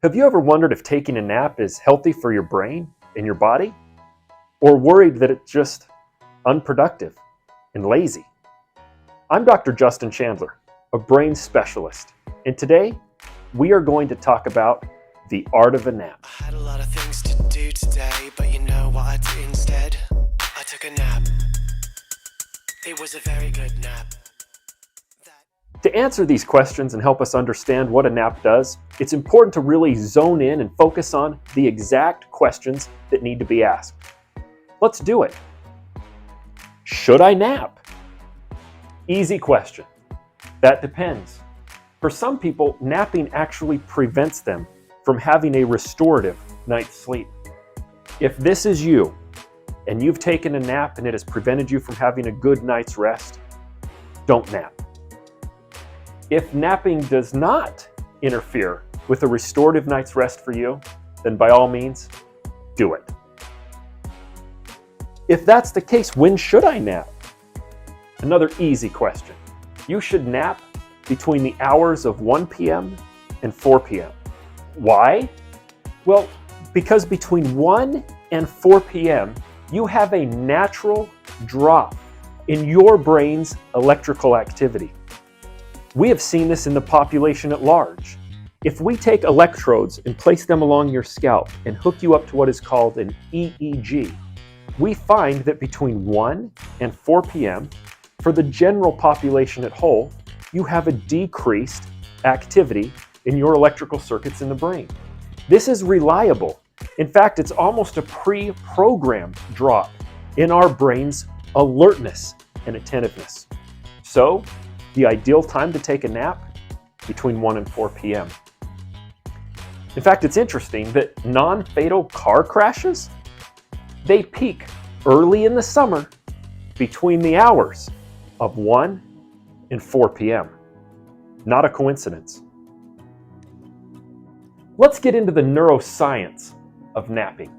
Have you ever wondered if taking a nap is healthy for your brain and your body? Or worried that it's just unproductive and lazy? I'm Dr. Justin Chandler, a brain specialist, and today we are going to talk about the art of a nap. I had a lot of things to do today, but you know what I did instead? I took a nap. It was a very good nap. To answer these questions and help us understand what a nap does, it's important to really zone in and focus on the exact questions that need to be asked. Let's do it. Should I nap? Easy question. That depends. For some people, napping actually prevents them from having a restorative night's sleep. If this is you, and you've taken a nap and it has prevented you from having a good night's rest, don't nap. If napping does not interfere with a restorative night's rest for you, then by all means, do it. If that's the case, when should I nap? Another easy question. You should nap between the hours of 1 p.m. and 4 p.m. Why? Well, because between 1 and 4 p.m., you have a natural drop in your brain's electrical activity. We have seen this in the population at large. If we take electrodes and place them along your scalp and hook you up to what is called an EEG, we find that between 1 and 4 p.m., for the general population at whole, you have a decreased activity in your electrical circuits in the brain. This is reliable. In fact, it's almost a pre-programmed drop in our brain's alertness and attentiveness. So, the ideal time to take a nap? Between 1 and 4 p.m. In fact, it's interesting that non-fatal car crashes, they peak early in the summer between the hours of 1 and 4 p.m. Not a coincidence. Let's get into the neuroscience of napping.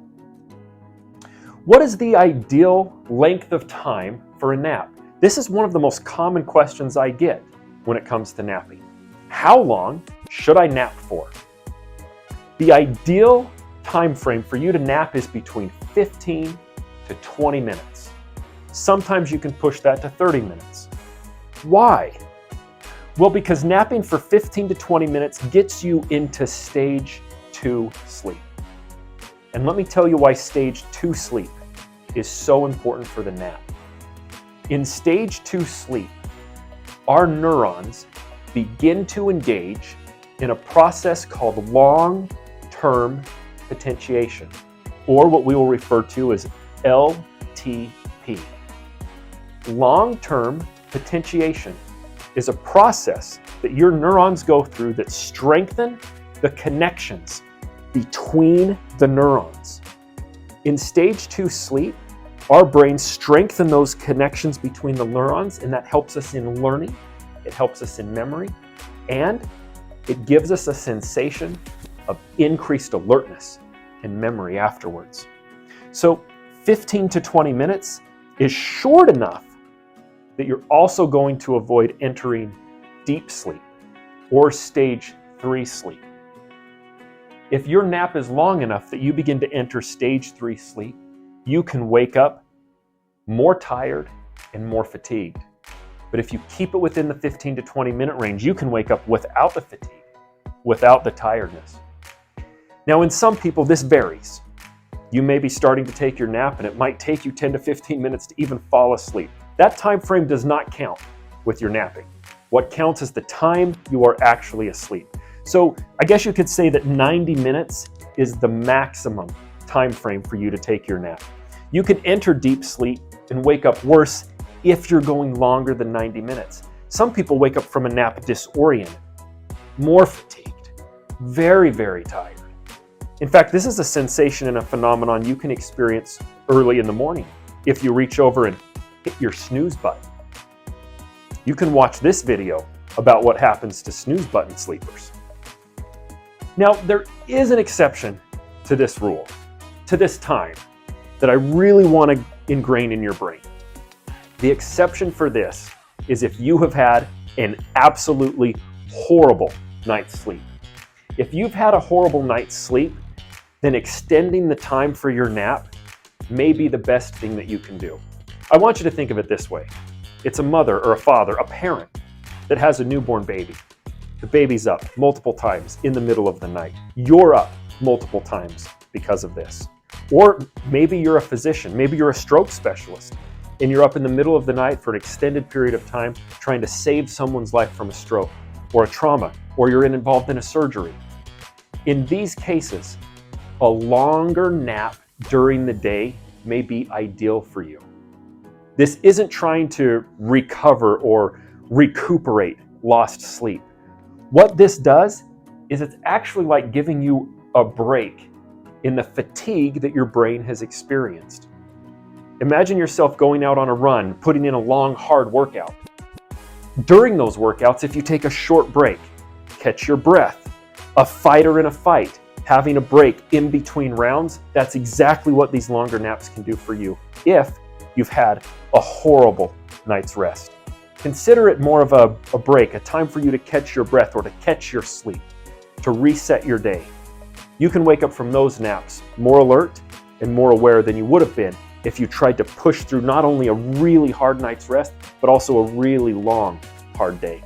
What is the ideal length of time for a nap? This is one of the most common questions I get when it comes to napping. How long should I nap for? The ideal time frame for you to nap is between 15 to 20 minutes. Sometimes you can push that to 30 minutes. Why? Well, because napping for 15 to 20 minutes gets you into stage 2 sleep. And let me tell you why stage 2 sleep is so important for the nap. In stage 2 sleep, our neurons begin to engage in a process called long-term potentiation, or what we will refer to as LTP. Long-term potentiation is a process that your neurons go through that strengthen the connections between the neurons. In stage 2 sleep, our brains strengthen those connections between the neurons, and that helps us in learning, it helps us in memory, and it gives us a sensation of increased alertness and memory afterwards. So 15 to 20 minutes is short enough that you're also going to avoid entering deep sleep or stage 3 sleep. If your nap is long enough that you begin to enter stage 3 sleep, you can wake up more tired and more fatigued. But if you keep it within the 15 to 20 minute range, you can wake up without the fatigue, without the tiredness. Now, in some people, this varies. You may be starting to take your nap and it might take you 10 to 15 minutes to even fall asleep. That time frame does not count with your napping. What counts is the time you are actually asleep. So I guess you could say that 90 minutes is the maximum time frame for you to take your nap. You can enter deep sleep and wake up worse if you're going longer than 90 minutes. Some people wake up from a nap disoriented, more fatigued, very, very tired. In fact, this is a sensation and a phenomenon you can experience early in the morning if you reach over and hit your snooze button. You can watch this video about what happens to snooze button sleepers. Now, there is an exception to this rule, to this time, that I really want to ingrain in your brain. The exception for this is if you have had an absolutely horrible night's sleep. If you've had a horrible night's sleep, then extending the time for your nap may be the best thing that you can do. I want you to think of it this way. It's a mother or a father, a parent that has a newborn baby. The baby's up multiple times in the middle of the night. You're up multiple times because of this. Or maybe you're a physician, maybe you're a stroke specialist, and you're up in the middle of the night for an extended period of time trying to save someone's life from a stroke or a trauma, or you're involved in a surgery. In these cases, a longer nap during the day may be ideal for you. This isn't trying to recover or recuperate lost sleep. What this does is it's actually like giving you a break in the fatigue that your brain has experienced. Imagine yourself going out on a run, putting in a long, hard workout. During those workouts, if you take a short break, catch your breath, a fighter in a fight, having a break in between rounds, that's exactly what these longer naps can do for you if you've had a horrible night's rest. Consider it more of a break, a time for you to catch your breath or to catch your sleep, to reset your day. You can wake up from those naps more alert and more aware than you would have been if you tried to push through not only a really hard night's rest, but also a really long, hard day.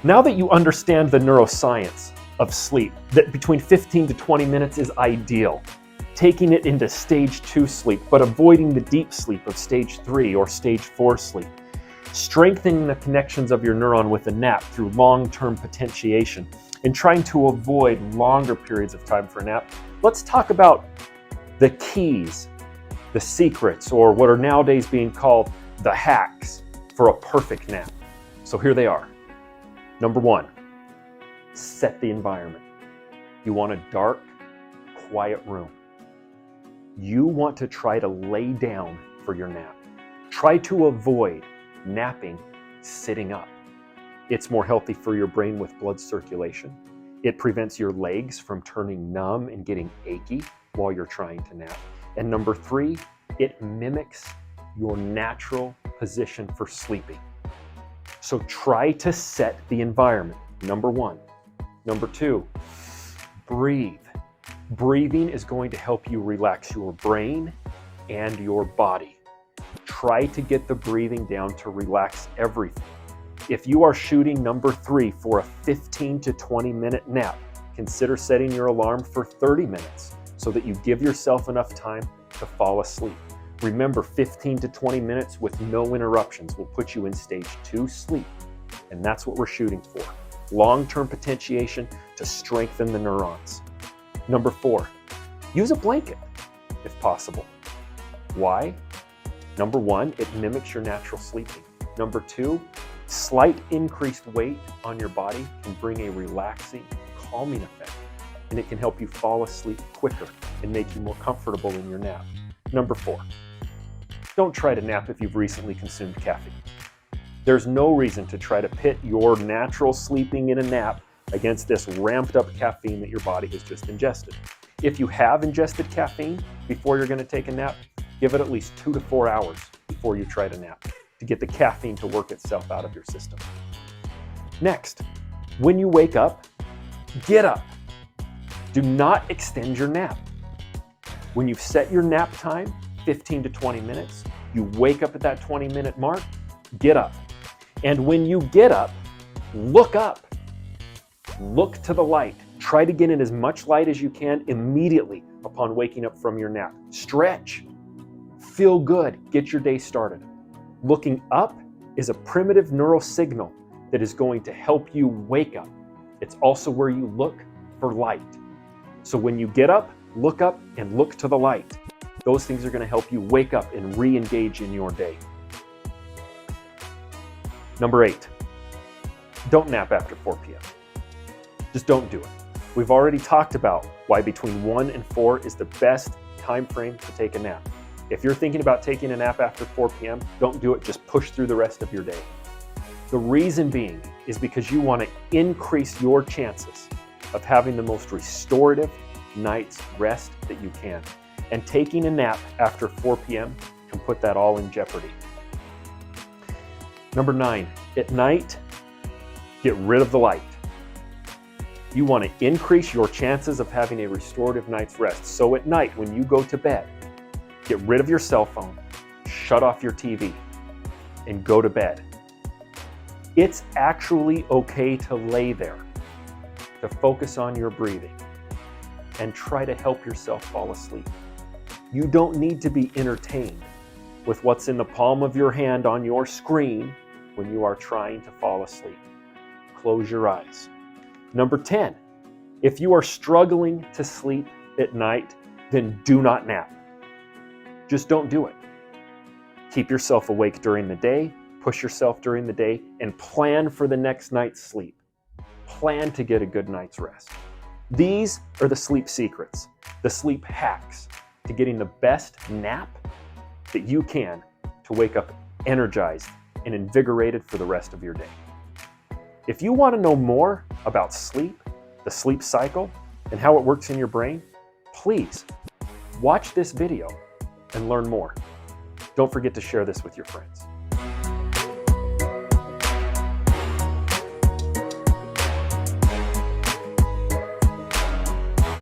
Now that you understand the neuroscience of sleep, that between 15 to 20 minutes is ideal, taking it into stage 2 sleep, but avoiding the deep sleep of stage 3 or stage 4 sleep, strengthening the connections of your neuron with a nap through long-term potentiation, and trying to avoid longer periods of time for a nap, let's talk about the keys, the secrets, or what are nowadays being called the hacks for a perfect nap. So here they are. Number 1, set the environment. You want a dark, quiet room. You want to try to lay down for your nap. Try to avoid napping sitting up. It's more healthy for your brain with blood circulation. It prevents your legs from turning numb and getting achy while you're trying to nap. And number 3, it mimics your natural position for sleeping. So try to set the environment, number 1. Number 2, breathe. Breathing is going to help you relax your brain and your body. Try to get the breathing down to relax everything. If you are shooting number 3 for a 15 to 20 minute nap, consider setting your alarm for 30 minutes so that you give yourself enough time to fall asleep. Remember, 15 to 20 minutes with no interruptions will put you in stage 2 sleep, and that's what we're shooting for. Long-term potentiation to strengthen the neurons. Number 4, use a blanket if possible. Why? Number 1, it mimics your natural sleeping. Number 2, slight increased weight on your body can bring a relaxing, calming effect, and it can help you fall asleep quicker and make you more comfortable in your nap. Number 4, don't try to nap if you've recently consumed caffeine. There's no reason to try to pit your natural sleeping in a nap against this ramped up caffeine that your body has just ingested. If you have ingested caffeine before you're going to take a nap, give it at least 2 to 4 hours before you try to nap to get the caffeine to work itself out of your system. Next, when you wake up, get up. Do not extend your nap. When you've set your nap time, 15 to 20 minutes, you wake up at that 20-minute mark, get up. And when you get up, look up. Look to the light. Try to get in as much light as you can immediately upon waking up from your nap. Stretch. Feel good. Get your day started. Looking up is a primitive neural signal that is going to help you wake up. It's also where you look for light. So when you get up, look up and look to the light. Those things are going to help you wake up and re-engage in your day. Number 8, don't nap after 4 p.m. Just don't do it. We've already talked about why between 1 and 4 is the best time frame to take a nap. If you're thinking about taking a nap after 4 p.m., don't do it. Just push through the rest of your day. The reason being is because you want to increase your chances of having the most restorative night's rest that you can. And taking a nap after 4 p.m. can put that all in jeopardy. Number 9, at night, get rid of the light. You want to increase your chances of having a restorative night's rest. So at night, when you go to bed, get rid of your cell phone, shut off your TV, and go to bed. It's actually okay to lay there, to focus on your breathing, and try to help yourself fall asleep. You don't need to be entertained with what's in the palm of your hand on your screen when you are trying to fall asleep. Close your eyes. Number 10, if you are struggling to sleep at night, then do not nap. Just don't do it. Keep yourself awake during the day, push yourself during the day, and plan for the next night's sleep. Plan to get a good night's rest. These are the sleep secrets, the sleep hacks to getting the best nap that you can to wake up energized and invigorated for the rest of your day. If you want to know more about sleep, the sleep cycle, and how it works in your brain, please watch this video and learn more. Don't forget to share this with your friends.